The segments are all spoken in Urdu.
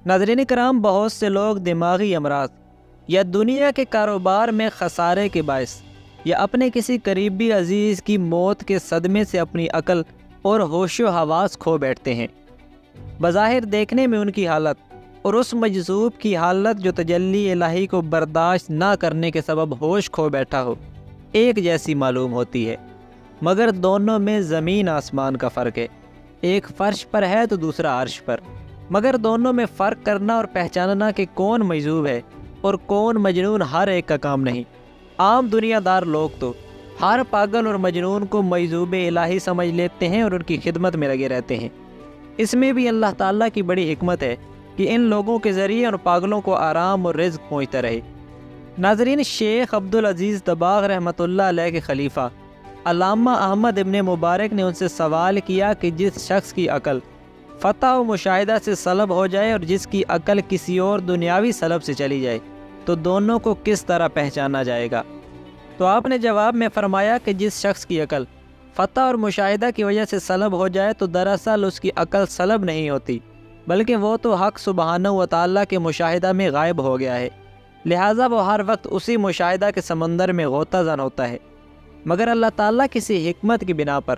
ناظرین کرام، بہت سے لوگ دماغی امراض یا دنیا کے کاروبار میں خسارے کے باعث یا اپنے کسی قریبی عزیز کی موت کے صدمے سے اپنی عقل اور ہوش و حواس کھو بیٹھتے ہیں۔ بظاہر دیکھنے میں ان کی حالت اور اس مجذوب کی حالت جو تجلی الہی کو برداشت نہ کرنے کے سبب ہوش کھو بیٹھا ہو ایک جیسی معلوم ہوتی ہے، مگر دونوں میں زمین آسمان کا فرق ہے۔ ایک فرش پر ہے تو دوسرا عرش پر، مگر دونوں میں فرق کرنا اور پہچاننا کہ کون مجذوب ہے اور کون مجنون ہر ایک کا کام نہیں۔ عام دنیا دار لوگ تو ہر پاگل اور مجنون کو مجذوب الہی سمجھ لیتے ہیں اور ان کی خدمت میں لگے رہتے ہیں۔ اس میں بھی اللہ تعالیٰ کی بڑی حکمت ہے کہ ان لوگوں کے ذریعے ان پاگلوں کو آرام اور رزق پہنچتا رہے۔ ناظرین، شیخ عبدالعزیز دباغ رحمۃ اللہ علیہ کے خلیفہ علامہ احمد ابن مبارک نے ان سے سوال کیا کہ جس شخص کی عقل فتح و مشاہدہ سے سلب ہو جائے اور جس کی عقل کسی اور دنیاوی سلب سے چلی جائے تو دونوں کو کس طرح پہچانا جائے گا؟ تو آپ نے جواب میں فرمایا کہ جس شخص کی عقل فتح اور مشاہدہ کی وجہ سے سلب ہو جائے تو دراصل اس کی عقل سلب نہیں ہوتی، بلکہ وہ تو حق سبحانہ و تعالیٰ کے مشاہدہ میں غائب ہو گیا ہے، لہٰذا وہ ہر وقت اسی مشاہدہ کے سمندر میں غوطہ زن ہوتا ہے۔ مگر اللہ تعالیٰ کسی حکمت کی بنا پر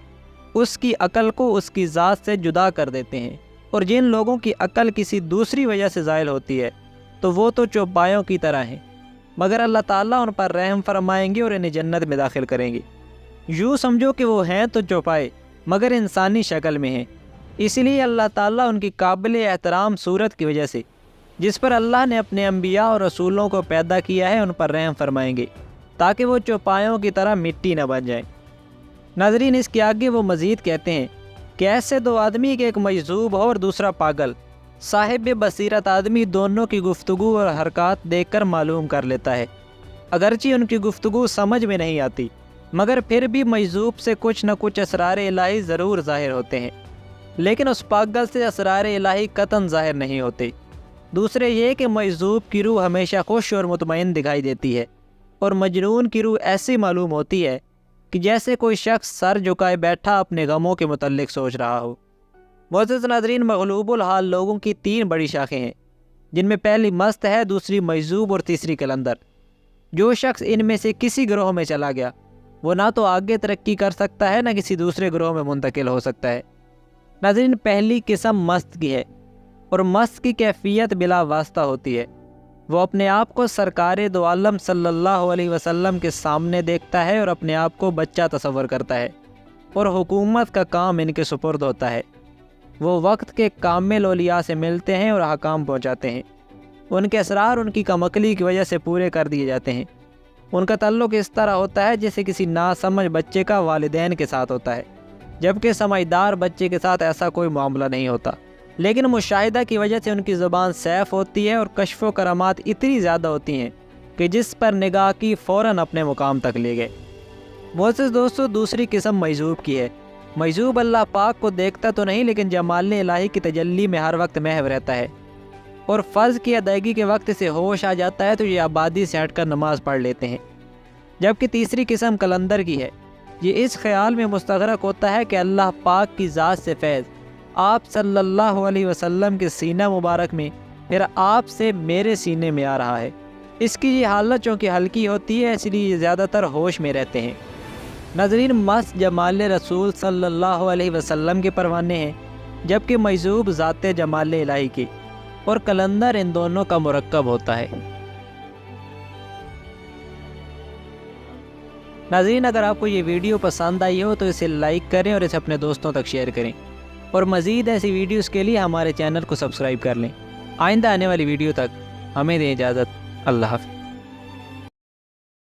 اس کی عقل کو اس کی ذات سے جدا کر دیتے ہیں، اور جن لوگوں کی عقل کسی دوسری وجہ سے زائل ہوتی ہے تو وہ تو چوپایوں کی طرح ہیں، مگر اللہ تعالیٰ ان پر رحم فرمائیں گے اور انہیں جنت میں داخل کریں گے۔ یوں سمجھو کہ وہ ہیں تو چوپائے مگر انسانی شکل میں ہیں، اس لیے اللہ تعالیٰ ان کی قابل احترام صورت کی وجہ سے جس پر اللہ نے اپنے انبیاء اور رسولوں کو پیدا کیا ہے ان پر رحم فرمائیں گے تاکہ وہ چوپایوں کی طرح مٹی نہ بن جائیں۔ ناظرین، اس کے آگے وہ مزید کہتے ہیں کہ ایسے دو آدمی کے ایک مجذوب ہو اور دوسرا پاگل، صاحب بصیرت آدمی دونوں کی گفتگو اور حرکات دیکھ کر معلوم کر لیتا ہے، اگرچہ ان کی گفتگو سمجھ میں نہیں آتی مگر پھر بھی مجذوب سے کچھ نہ کچھ اسرار الہی ضرور ظاہر ہوتے ہیں، لیکن اس پاگل سے اسرار الہی قطعاً ظاہر نہیں ہوتے۔ دوسرے یہ کہ مجذوب کی روح ہمیشہ خوش اور مطمئن دکھائی دیتی ہے، اور مجنون کی روح ایسی معلوم ہوتی ہے کہ جیسے کوئی شخص سر جھکائے بیٹھا اپنے غموں کے متعلق سوچ رہا ہو۔ معزز ناظرین، مغلوب الحال لوگوں کی 3 بڑی شاخیں ہیں، جن میں پہلی مست ہے، دوسری مجذوب اور تیسری قلندر۔ جو شخص ان میں سے کسی گروہ میں چلا گیا وہ نہ تو آگے ترقی کر سکتا ہے نہ کسی دوسرے گروہ میں منتقل ہو سکتا ہے۔ ناظرین، پہلی قسم مست کی ہے، اور مست کی کیفیت بلا واسطہ ہوتی ہے۔ وہ اپنے آپ کو سرکار دو عالم صلی اللہ علیہ وسلم کے سامنے دیکھتا ہے اور اپنے آپ کو بچہ تصور کرتا ہے، اور حکومت کا کام ان کے سپرد ہوتا ہے۔ وہ وقت کے کامل اولیاء سے ملتے ہیں اور احکام پہنچاتے ہیں، ان کے اسرار ان کی کم عقلی کی وجہ سے پورے کر دیے جاتے ہیں۔ ان کا تعلق اس طرح ہوتا ہے جیسے کسی ناسمجھ بچے کا والدین کے ساتھ ہوتا ہے، جبکہ سمجھدار بچے کے ساتھ ایسا کوئی معاملہ نہیں ہوتا، لیکن مشاہدہ کی وجہ سے ان کی زبان سیف ہوتی ہے اور کشف و کرامات اتنی زیادہ ہوتی ہیں کہ جس پر نگاہ کی فوراً اپنے مقام تک لے گئے۔ معزز دوستو، دوسری قسم مجذوب کی ہے۔ مجذوب اللہ پاک کو دیکھتا تو نہیں لیکن جمال الہی کی تجلی میں ہر وقت محو رہتا ہے، اور فرض کی ادائیگی کے وقت سے ہوش آ جاتا ہے تو یہ آبادی سے ہٹ کر نماز پڑھ لیتے ہیں۔ جبکہ تیسری قسم قلندر کی ہے، یہ اس خیال میں مستغرق ہوتا ہے کہ اللہ پاک کی ذات سے فیض آپ صلی اللہ علیہ وسلم کے سینہ مبارک میں پھر آپ سے میرے سینے میں آ رہا ہے۔ اس کی یہ حالت چونکہ ہلکی ہوتی ہے اس لیے یہ زیادہ تر ہوش میں رہتے ہیں۔ ناظرین، مست جمال رسول صلی اللہ علیہ وسلم کے پروانے ہیں، جبکہ مجذوب ذات جمال الہی کی، اور قلندر ان دونوں کا مرکب ہوتا ہے۔ ناظرین، اگر آپ کو یہ ویڈیو پسند آئی ہو تو اسے لائک کریں اور اسے اپنے دوستوں تک شیئر کریں، اور مزید ایسی ویڈیوز کے لیے ہمارے چینل کو سبسکرائب کر لیں۔ آئندہ آنے والی ویڈیو تک ہمیں دیں اجازت۔ اللہ حافظ۔